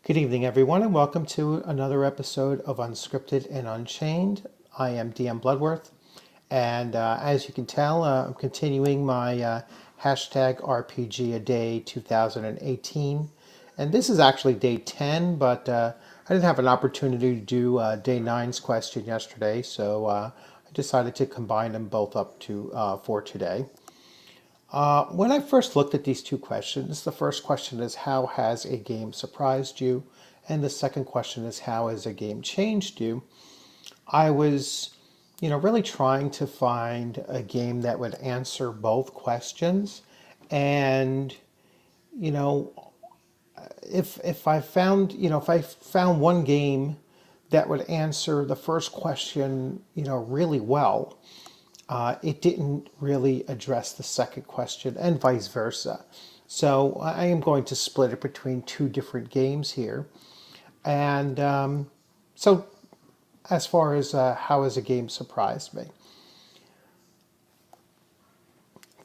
Good evening, everyone, and welcome to another episode of Unscripted and Unchained. I am DM Bloodworth, and as you can tell, I'm continuing my hashtag RPGADay 2018. And this is actually day 10, but I didn't have an opportunity to do day nine's question yesterday, so I decided to combine them both up to for today. When I first looked at these two questions, the first question is how has a game surprised you? And the second question is how has a game changed you? I was, really trying to find a game that would answer both questions. And, you know, if I found one game that would answer the first question, really well, it didn't really address the second question, and vice versa. So I am going to split it between two different games here. And so, as far as how has a game surprised me,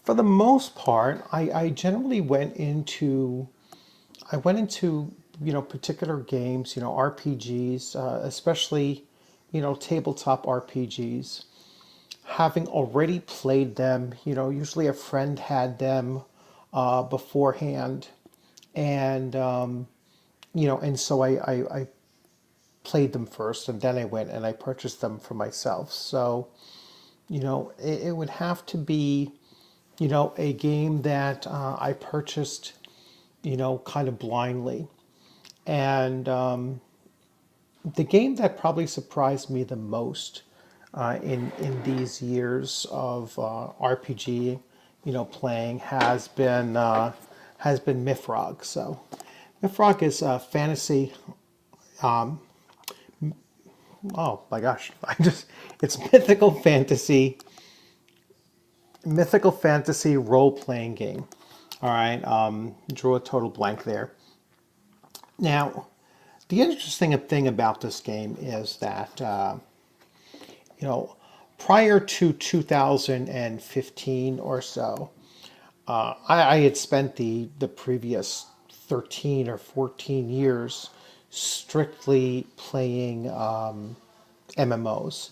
for the most part, I generally went into particular games, RPGs, especially tabletop RPGs, having already played them. Usually a friend had them beforehand, and and so I played them first, and then I went and I purchased them for myself. So it would have to be a game that I purchased kind of blindly, and the game that probably surprised me the most in these years of RPG, playing has been Mythrog. So Mythrog is a fantasy. Oh my gosh, it's mythical fantasy role playing game. All right, drew a total blank there. Now, the interesting thing about this game is that you know, prior to 2015 or so, I had spent the previous 13 or 14 years strictly playing MMOs.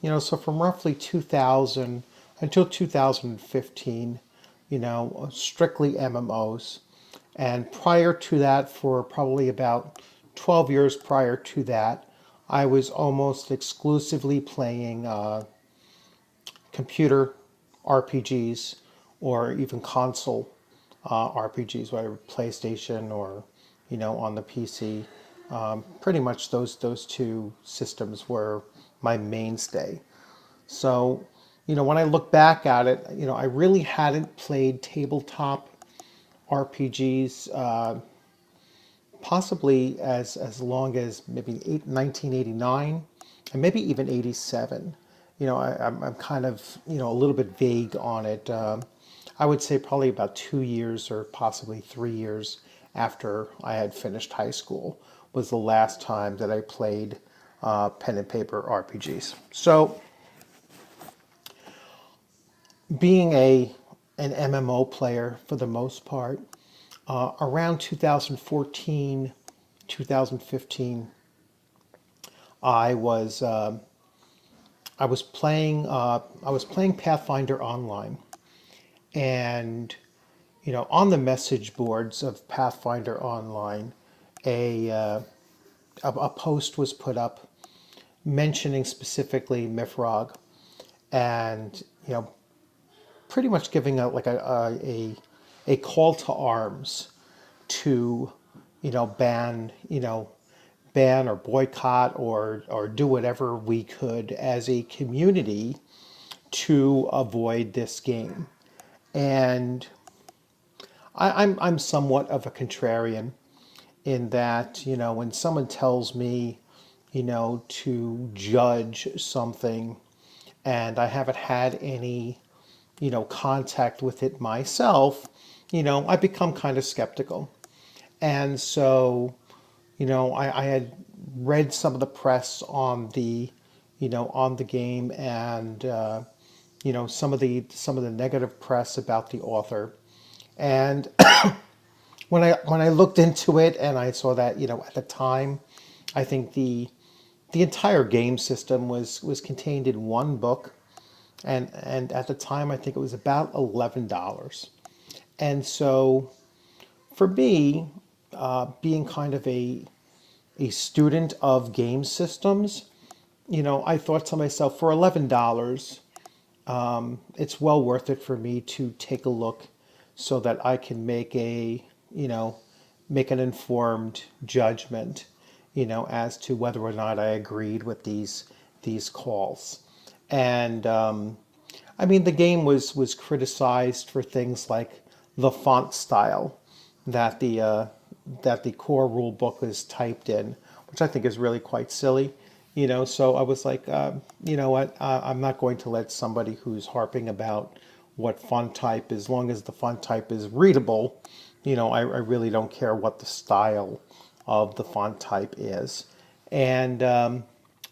So from roughly 2000 until 2015, strictly MMOs. And prior to that, for probably about 12 years prior to that, I was almost exclusively playing computer RPGs or even console RPGs, whether PlayStation or on the PC. Pretty much those two systems were my mainstay. So, when I look back at it, I really hadn't played tabletop RPGs possibly as long as maybe 1989 and maybe even 87. I'm kind of, a little bit vague on it. I would say probably about 2 years or possibly 3 years after I had finished high school was the last time that I played pen and paper RPGs. So being an MMO player for the most part, around 2014, 2015, I was uh, I was playing Pathfinder online, and on the message boards of Pathfinder online, a a post was put up mentioning specifically Mifrog, and pretty much giving a call to arms to ban or boycott or do whatever we could as a community to avoid this game. And I'm somewhat of a contrarian in that when someone tells me to judge something and I haven't had any contact with it myself, I become kind of skeptical. And so, I had read some of the press on on the game, and some of the negative press about the author. And when I looked into it and I saw that, at the time, I think the entire game system was contained in one book, and at the time I think it was about $11. And so for me, being kind of a student of game systems, I thought to myself, for $11, it's well worth it for me to take a look so that I can make an informed judgment, as to whether or not I agreed with these calls. And I mean, the game was criticized for things like the font style that the core rule book is typed in, which I think is really quite silly. So I was like, you know what? I'm not going to let somebody who's harping about what font type, as long as the font type is readable, I really don't care what the style of the font type is. And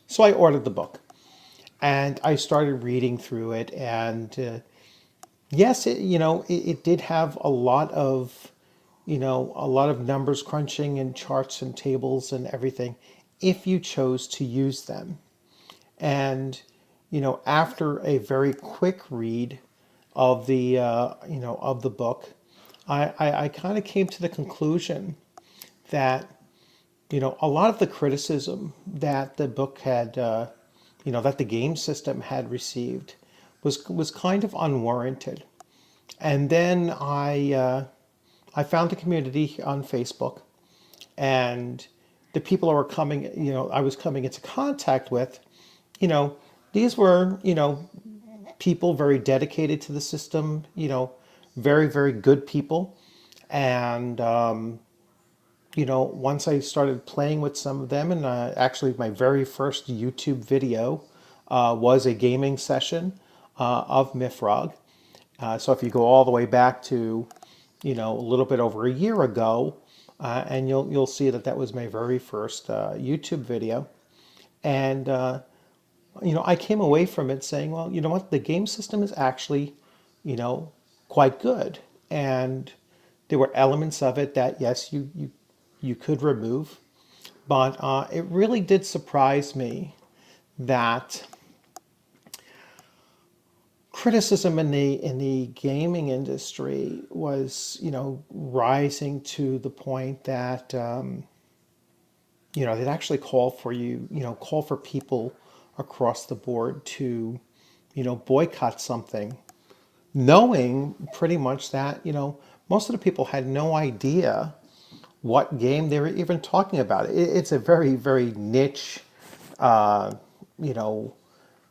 so I ordered the book and I started reading through it. And yes, it did have a lot of, a lot of numbers crunching and charts and tables and everything if you chose to use them. And, after a very quick read of the book, I kind of came to the conclusion that, a lot of the criticism that the book had, that the game system had received was kind of unwarranted. And then I found a community on Facebook, and the people I were coming, I was coming into contact with, these were, people very dedicated to the system, very, very good people. And, once I started playing with some of them, and actually my very first YouTube video was a gaming session of Mifrog. So if you go all the way back to, a little bit over a year ago, and you'll see that was my very first YouTube video. And I came away from it saying, well, you know what, the game system is actually, quite good. And there were elements of it that, yes, you could remove, but it really did surprise me that criticism in the gaming industry was, rising to the point that they'd actually call for people across the board to, boycott something, knowing pretty much that, most of the people had no idea what game they were even talking about. It's a very, very niche, you know,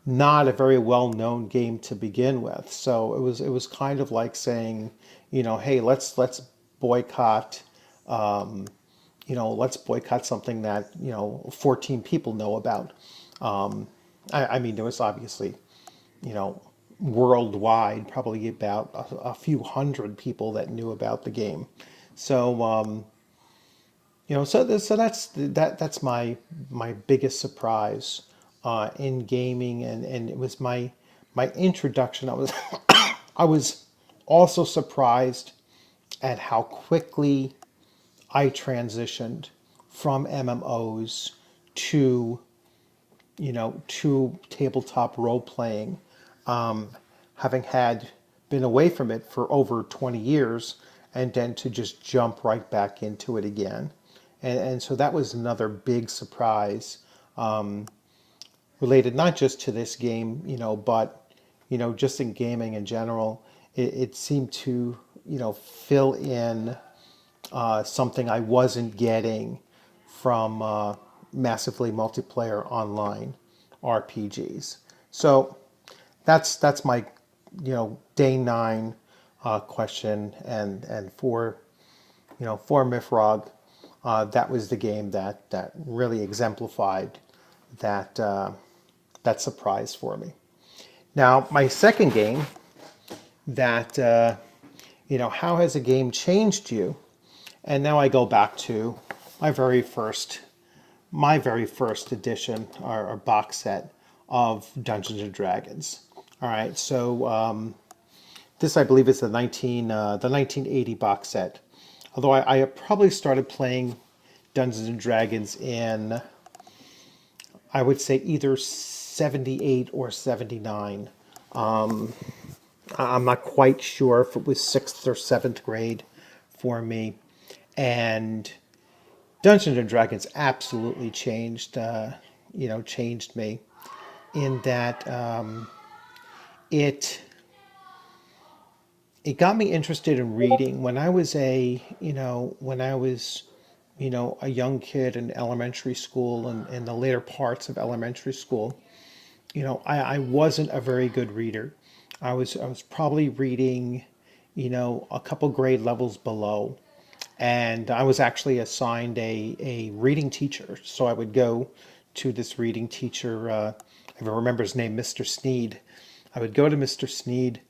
not a very well-known game to begin with. So it was kind of like saying, hey, let's boycott, let's boycott something that 14 people know about. I mean, there was obviously, worldwide, probably about a few hundred people that knew about the game. So, so that's my biggest surprise in gaming, and it was my introduction. I was also surprised at how quickly I transitioned from MMOs to to tabletop role playing, having been away from it for over 20 years, and then to just jump right back into it again. And so that was another big surprise, related not just to this game, but, just in gaming in general. It seemed to, fill in something I wasn't getting from massively multiplayer online RPGs. So that's my, day 9 question, and for Mifrog, that was the game that really exemplified that that surprise for me. Now, my second game, that how has a game changed you? And now I go back to my very first edition, or box set of Dungeons and Dragons. All right, so this, I believe, is the 1980 box set Although I probably started playing Dungeons and Dragons in, I would say, either 78 or 79. I'm not quite sure if it was sixth or seventh grade for me. And Dungeons and Dragons absolutely changed me in that it it got me interested in reading when I was a young kid in elementary school and in the later parts of elementary school. I wasn't a very good reader. I was probably reading, a couple grade levels below. And I was actually assigned a reading teacher. So I would go to this reading teacher. If I remember his name, Mr. Sneed. I would go to Mr. Sneed,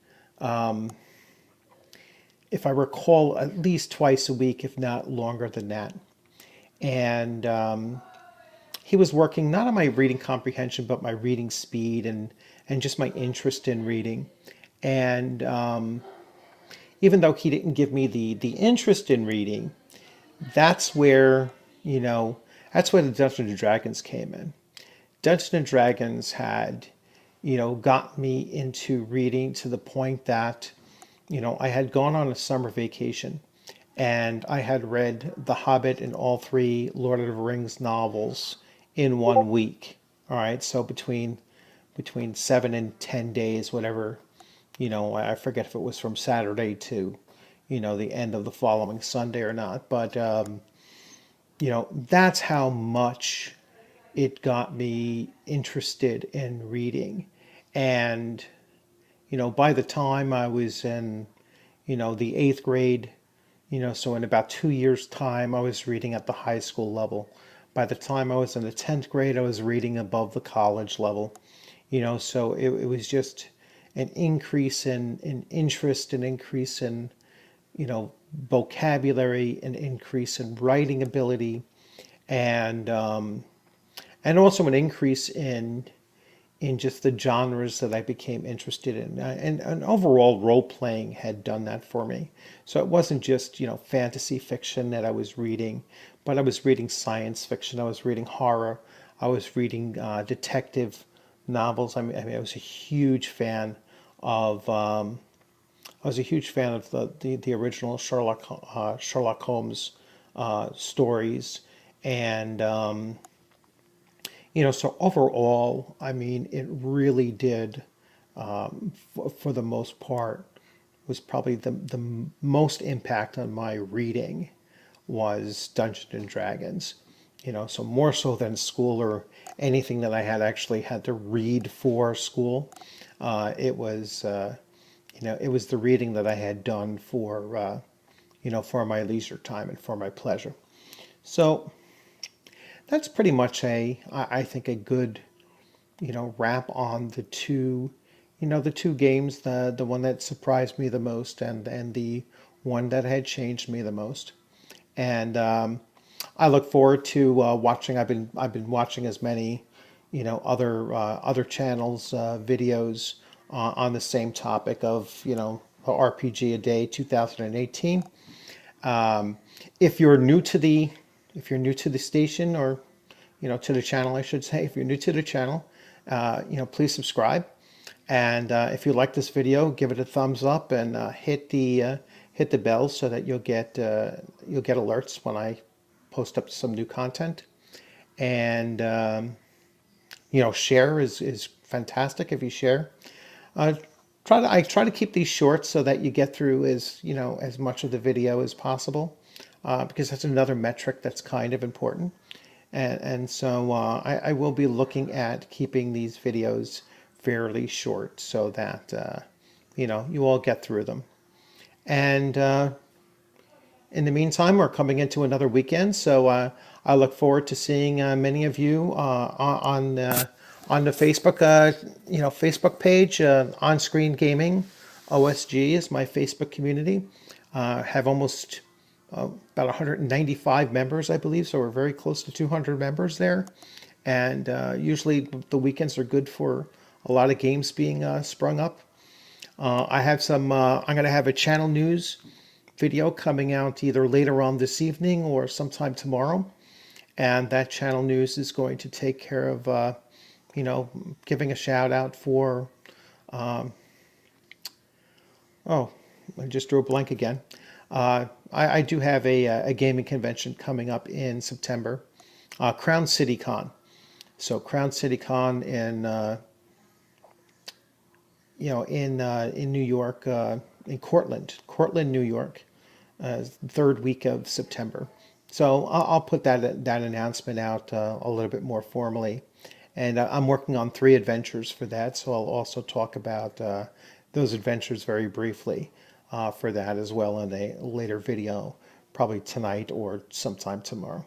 if I recall, at least twice a week, if not longer than that. And he was working not on my reading comprehension, but my reading speed and just my interest in reading. And even though he didn't give me the interest in reading, that's where, you know, that's where the Dungeons and Dragons came in. Dungeons and Dragons had, got me into reading to the point that, I had gone on a summer vacation and I had read The Hobbit and all three Lord of the Rings novels in 1 week. All right, so between 7 and 10 days, whatever, I forget if it was from Saturday to, the end of the following Sunday or not, but that's how much it got me interested in reading. And, by the time I was in, the eighth grade, so in about 2 years' time, I was reading at the high school level. By the time I was in the 10th grade, I was reading above the college level. So it was just an increase in interest, an increase in, vocabulary, an increase in writing ability, and also an increase in just the genres that I became interested in. And overall, role playing had done that for me. So it wasn't just, fantasy fiction that I was reading, but I was reading science fiction, I was reading horror, I was reading detective novels. I was a huge fan of. The original Sherlock Holmes stories, and so overall, I mean, it really did, for the most part, was probably the most impact on my reading was Dungeons and Dragons. So more so than school or anything that I had actually had to read for school. It was the reading that I had done for my leisure time and for my pleasure. So that's pretty much I think a good, wrap on the two games, the one that surprised me the most and the one that had changed me the most. And I look forward to watching. I've been watching as many, other channels, videos on the same topic of, RPG a Day 2018. If you're new to the station, or to the channel, I should say, if you're new to the channel, please subscribe. And if you like this video, give it a thumbs up and hit the bell so that you'll get alerts when I post up some new content. And share is fantastic if you share. I try to keep these short so that you get through as much of the video as possible, because that's another metric that's kind of important. And so I will be looking at keeping these videos fairly short so that you all get through them. And in the meantime, we're coming into another weekend, so I look forward to seeing many of you on the Facebook page. On Screen Gaming OSG is my Facebook community. Have almost about 195 members, I believe, so we're very close to 200 members there. And usually the weekends are good for a lot of games being sprung up. I'm going to have a channel news video coming out either later on this evening or sometime tomorrow. And that channel news is going to take care of, giving a shout out for, oh, I just drew a blank again. I do have a gaming convention coming up in September, Crown City Con. So Crown City Con in New York, in Cortland, New York, third week of September. So I'll put that announcement out a little bit more formally. And I'm working on 3 adventures for that, so I'll also talk about those adventures very briefly for that as well in a later video, probably tonight or sometime tomorrow.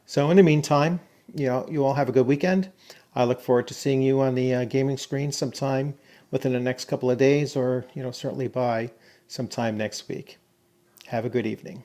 So in the meantime, you all have a good weekend. I look forward to seeing you on the gaming screen sometime within the next couple of days, or certainly by sometime next week. Have a good evening.